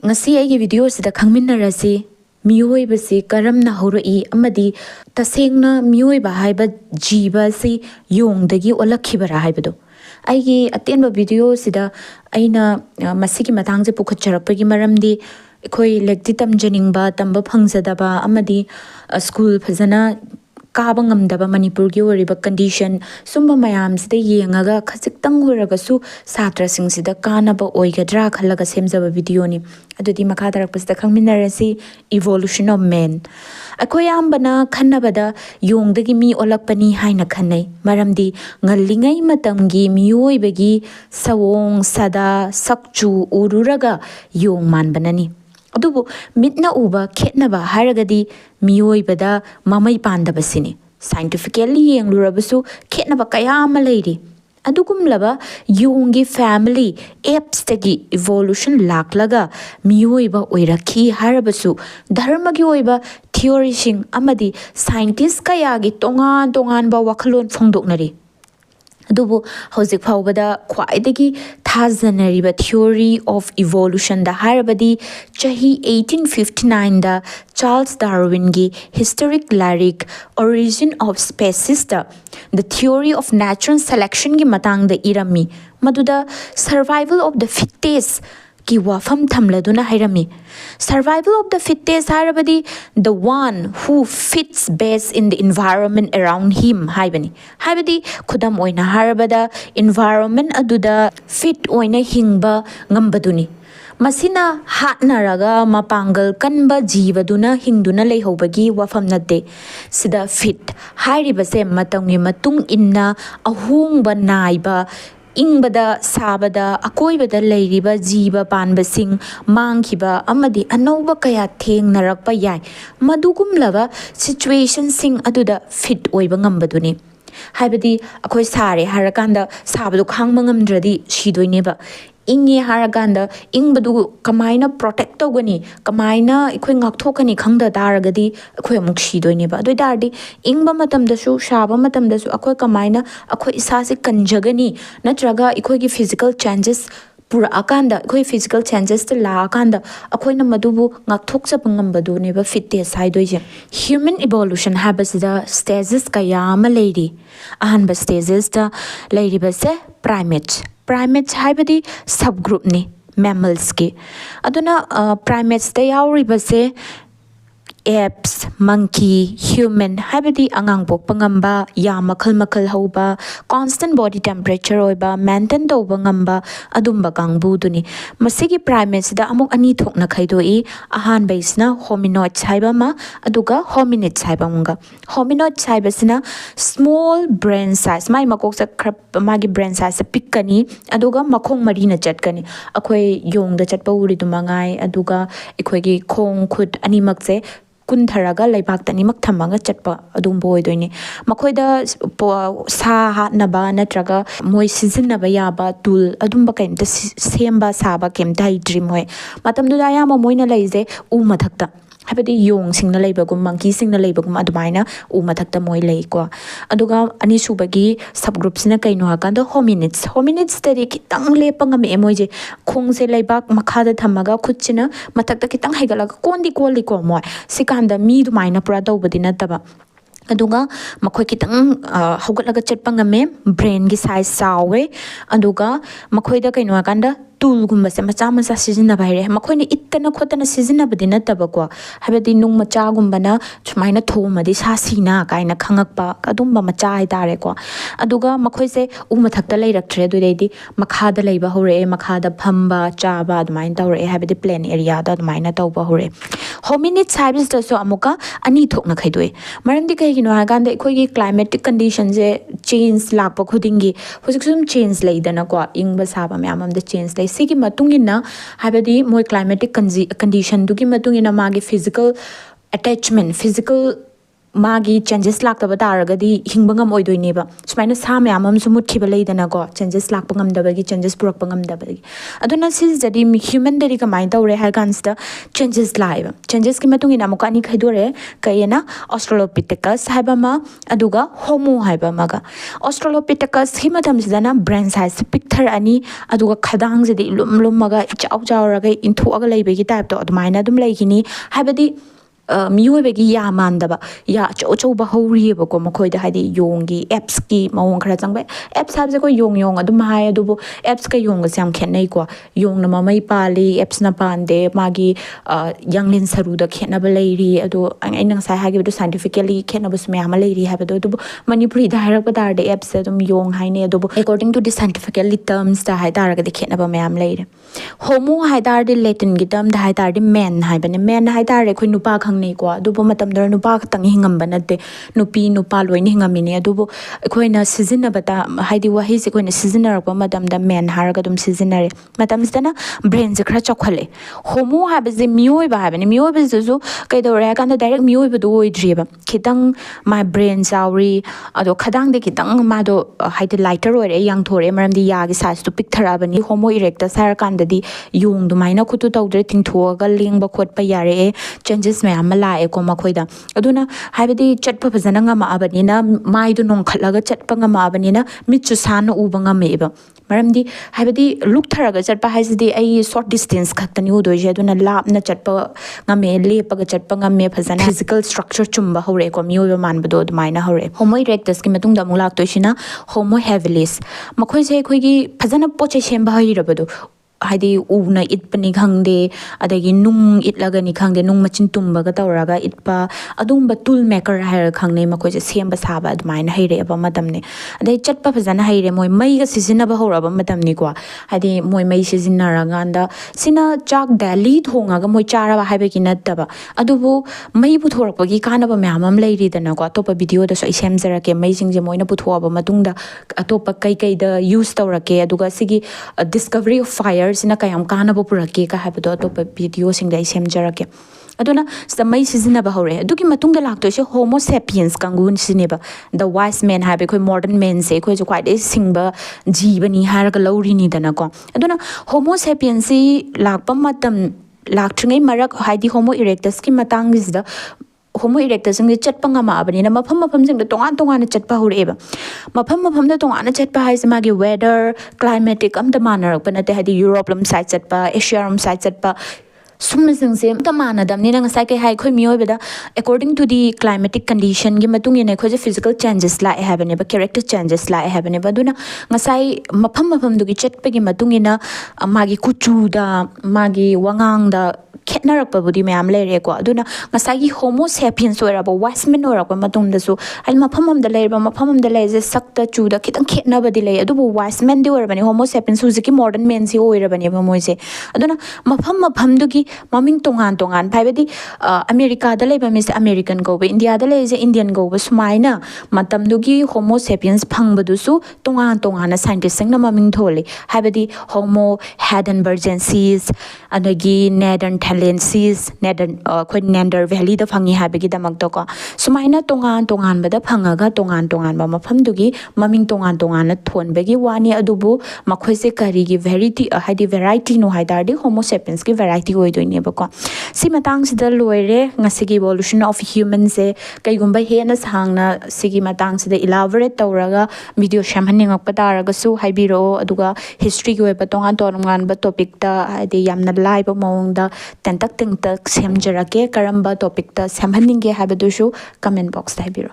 ngasi ai gi video sida khangminarasi mioibasi karamna horoi amadi tasengna mioiba haiba jiba si yongdagi ollakhi bara haibado aigi atenba video sida aina masigi matangje pukhatcharakpagi maramdi ekhoi lekti tamjaningba tamba phangsadaba amadi school phajana काबा ngamdaba manipur gi oriba condition sumba mayam sida yengaga khasiktang horagasu satra sing sida kanaba oigadra khalaga semjaba video ni adudi makha darak pasida khangminarasi evolution of man akoyam bana khannabada yongdagi mi olakpani haina khannai maramdi ngallingai matamgi mioibagi sawong sada sakchu ururaga yong manbanani adubu mitna uba khetnaba haragadi mioibada mamai pandabasini scientifically yenglurabasu khetnaba kaya ama leiri adugumlaba yongi family apes tagi evolution laklaga mioiba oirakhi harabasu dharma gi oiba theory sing amadi scientist kaya gi tongan ba wakhalon phongdoknari adubu hojik phawbada khwaidagi thajanariba theory of evolution da harabadi chahi 1859 da Charles Darwin gi historic lyric origin of species da the theory of natural selection gi matang da irami maduda survival of the fittest ki wafam thamladuna hairami survival of the fittest harabadi the one who fits best in the environment around him haibadi khudam oina harabada environment aduda fit oina hingba ngambaduni masina hatnaraga mapangal kanba jivaduna hingduna leihobagi wafam nade sida fit hairibase matamgi matung inna ahongba naiba ingbada sabada akoibada leiriba jiba panbasing mangkhiba amadi anauba kaya thengnarakpa yai madugumlaba situation sing aduda fit oiba ngambaduni haibadi akoi sare harakanda sabadu khangma ngamdradi sidoineba inge haraganda ingbadu kamaina protect togani kamaina ekhoi ngakthokani khangda daragadi ekhoi amuk sidoineba adoi dardi ingba matamdasu shaba matamdasu akhoi kamaina akhoi isase kanjagani natraga ekhoi gi physical changes pura akanda ekhoi physical changes te la akanda akhoi na madubu ngakthokchapa ngambadu neba fitness haidoije human evolution habasida stages kayama leiri ahanba stages da leiribase primates haibadi subgroup ni mammals ki aduna primates da yauribase apes monkey human haibadi angang pokpa ngamba ya makhal hoba constant body temperature oiba maintain tawba ngamba adumba kangbu duni masigi primates da amuk ani thokna khaidoi ahan baisna hominoids haiba ma aduga hominids haiba munga hominoids haibasina small brain size mai makok sa krap magi brain size pikkani aduga makhong marina chatkani akhoi yongda chatpa uri dumangai aduga ekhoi gi khong khut ani makse kuntharaga laibak mak thamaga chatpa adum boidoini makhoida sa hatnaba natraga moi sizinaba yaba tool adumba kaimta semba saba kemta dream hoy matamdu da yama moina leize u mathakta habadi yong singna leibagum monkey singna leibagum adumaina u mathakta moi lei ko aduga ani subagi subgroups na kaino hakanda hominids tari kitang lepanga me emoje khongse leibak makhada thamaga khutchina mathakta kitang haigalaga kondi ko moi sikanda mi dumaina pura tawbadi nataba aduga makhoi kitang hogatlaga chatpa ngame brain gi size sawe aduga makhoi da kaino hakanda tool gumba se macha macha sizina baire makhoi ni ittana khotana sizina badina tabako habadi nung macha gumba na chumaina thomadi sa sina kaina khangakpa adumba macha ai tare ko aduga makhoi se umathakta leiraktre dureidi makhada leiba hore makhada phamba chaba adumain tawre habadi plain area da adumaina tawba hore hominids habis da so amuka ani thokna khaidoi maramdi kai gino haganda ekhoi gi climatic condition je change lakpa khudingi hojik sum change leidana ko ingba saba myamam da change lei sigi matungina habadi moi climatic condition dugi matungina magi physical attachment physical मागी changes लाक्तब तारगदी हिंगबा ngam सुमाइना सा मयाम अमसु मुत्खिबा लेदना को चेंजेस लाक्पा ngamdabagi चेंजेस पुरक्पा ngamdabagi aduna सिजदी ह्यूमन दरी कमाइ तौरे हाय कांसदा चेंजेस लाइबा चेंजेस की मतुंग इना मुका नि खैदोरे कयना ऑस्ट्रेलोपिथेकस हायबा अदुगा होमो हायबा मगा ऑस्ट्रेलोपिथेकस हि मतमसिदना ब्रेन साइज पिक्थर अनि अदुगा खदांग जदी लुम लुम मगा चाउ चाउ रगा इंथुअगा लेबेगी टाइप तो अदुमाइना दुम लेगिनी हायबदी मियोबेगी या मानदबा या चौ चौ बहौरीबो को मखोइद हाइदि योंगी एप्स की मवों खरा चंगबे एप्स हाबजे को योंग योंग अदुम हाय अदुबो एप्स का योंग सेम खेनै को योंग न ममै पाली एप्स न पांदे मागी यंगलिन सरुदा खेनब लेरी अदु अइना ngasai हागिबदु साइंटिफिकली खेनब सुमे आमा लेरी हाबदु अदुबो मणिपुरी दा हायरक पदारदे एप्स अदुम योंग हाइने अदुबो according to the scientifically terms दा हाय तारगदि खेनब मयाम लेरे होमो हाय तारदि लैटिन गी टर्म दा हाय तारदि मैन हायबने मैन हाय तारे खoi नुपा खंगनै को अदुबो मतमदर नुपा खतंग हिंगम बनते नुपी नुपा लोइनि हिंगमिने अदुबो अखोइना सिजनबता हाइदि वही से कोइना सिजनरक मतमदा मैन हारग दुम सिजनरे मतमसदना ब्रेन से खरा चखले होमो हाबजे मियोइबा हाबने मियोइबजु कैदोरे कांदा डायरेक्ट मियोइबदु ओइद्रिबा खितंग मा ब्रेन चाउरी अदो खदांग दे खितंग मादो हाइदि लाइटर ओरे यांगथोरे मरमदि यागी साइज तो पिक्थराबनी होमो इरेक्टस हार कांददि योंग दुमाइना खुतु तौदरे तिंथोगा लेंगबा खोटपा यारे चेंजेस मयाम लाए को मखोइदा अदुना हाइबदि चटपा फजना ngamaabani माइदु नोंखलगा चटपा ngamaabani मिचु सान उबा ngamaeba मरमदि हाइबदि लुकथरगा चटपा हाइसदि आई शॉर्ट डिस्टेंस खतनी उदोजे अदुना लापना चटपा ngame लेपगा चटपा ngame फजना फिजिकल स्ट्रक्चर चुम्बा हौरे को मियोबा मानबदो दुमाइना हौरे होमो इरेक्टस की मतुंगदा मुक लाक्तोइसिना होमो हेविलिस मखोइसे खोइगी फजना पोचे सेमबा हइरबदो हाइदि उना इतपनि खंगदे अदगी नुंग इतलगनि खंगदे नुंग मचिन तुम्बगा तौरागा इतपा अदुंबा टूल मेकर हायर खंगने मखोइसे सेमबा साबा अदमाइना हइरे अब मतमने अदै चटपा फजना हइरे मोय मैगा सिजिनबा हौरबा मतमनि को हाइदि मोय मै सिजिनरागांदा सिना चाक डेली थोंगागा मोय चाराबा हाइबेगी नत्तबा अदुबु मै पुथोरपगी कानबा म्यामम लैरिदना को अतोपा वीडियो दसो आई सेमजरके मै सिंगजे मोयना पुथोअबा मतुंगदा अतोपा कै कै द यूज तौरके अदुगा सिगी डिस्कवरी ऑफ फायर सिना कयम कानबो पुरके का हाबदो अतोपा वीडियो सिंगदा आई सेमजरके अदुना समय सिजनबा हौरे अदुगी मतुंगदा लाक्तोइसे होमो सेपियंस कांगुन सिनेबा द वाइस मैन हाबे खोइ मॉडर्न मैन से खोइ जो क्वाइट सिंगबा जीवनी हारग लौरिनी दना को अदुना होमो सेपियंस सि लाक्पा मतम लाक्थ्रिङै मरक हाइदि होमो इरेक्टस की मतंगजिदा होमो इरेक्टस सिंग चटपा ngamaabani मफम मफम सिंग तोंगान तोंगान चटपा हौरेबा मफम मफम द तोंगान चटपा हाइस मागी वेदर क्लाइमेटिक अम द मानरक पनते हाइदि यूरोप लम साइड चटपा एशिया लम साइड चटपा सुमसिंगसे त मानदमनि नंग साइ के हाइ खोइ मियोबदा according to the climatic condition गी मतुंगिने खोजे फिजिकल चेंजेस लाए हैबने बा कैरेक्टर चेंजेस लाए हैबने बदुना ngasai मफम मफम दुगी चटपगी मतुंगिना मागी कुचुदा मागी वांगांगदा खेतनरकपबुदी मैम लेरेको अदुना ngasai होमो सेपियंस ओरबा वाइसमैन ओरको मतुंगदसु आई मफमम द लेरबा मफमम द लेजे सक्ता चुदा खितंग खेतनबदी ले अदुबु वाइसमैन दि ओरबनी होमो सेपियंस हुजिकी मॉडर्न मेन सि ओइरबनी मोइसे अदुना मफम मफम दुगी ममिंग तोंगान तोंगान भाइबदी अमेरिका द लेबा मिस अमेरिकन गोबे इंडिया द लेजे इंडियन गोबे सुमाइना मतम दुगी होमो सेपियंस फंगबदुसु तोंगान तोंगान साइंटिस्ट संग ममिंग थोले हाइबदी होमो हेडनबर्जेंसीज अदगी नेदरलैंडसीज खोइ नेंडर वैली द फंगी हाइबगी दमक को सुमाइना तोंगान तोंगान बदा फंगागा तोंगान तोंगान बा मफम दुगी ममिंग तोंगान तोंगान थोनबगी वानी अदुबु मखोइसे करिगी वेराइटी हाइदि वेराइटी नो हाइदारदि होमो सेपियंस की वेराइटी होइदोइनेबको सि मतंगसिदा लोइरे ngasiगी evolution of humans से कईगुंबा हेना सांगना सिगी मतंगसिदा इलाबोरेट तौरगा वीडियो शमहनिंगप तारगसु हाइबिरो अदुगा हिस्ट्री की ओइबा तोंगान तोंगान टॉपिक ता हाइदि यामना लाइब मौंगदा तेंतक तेंतक सेमजरके करंबा टॉपिक ता सेमहनिंगे हाइबदुसु कमेंट बॉक्स ता हाइबिरो।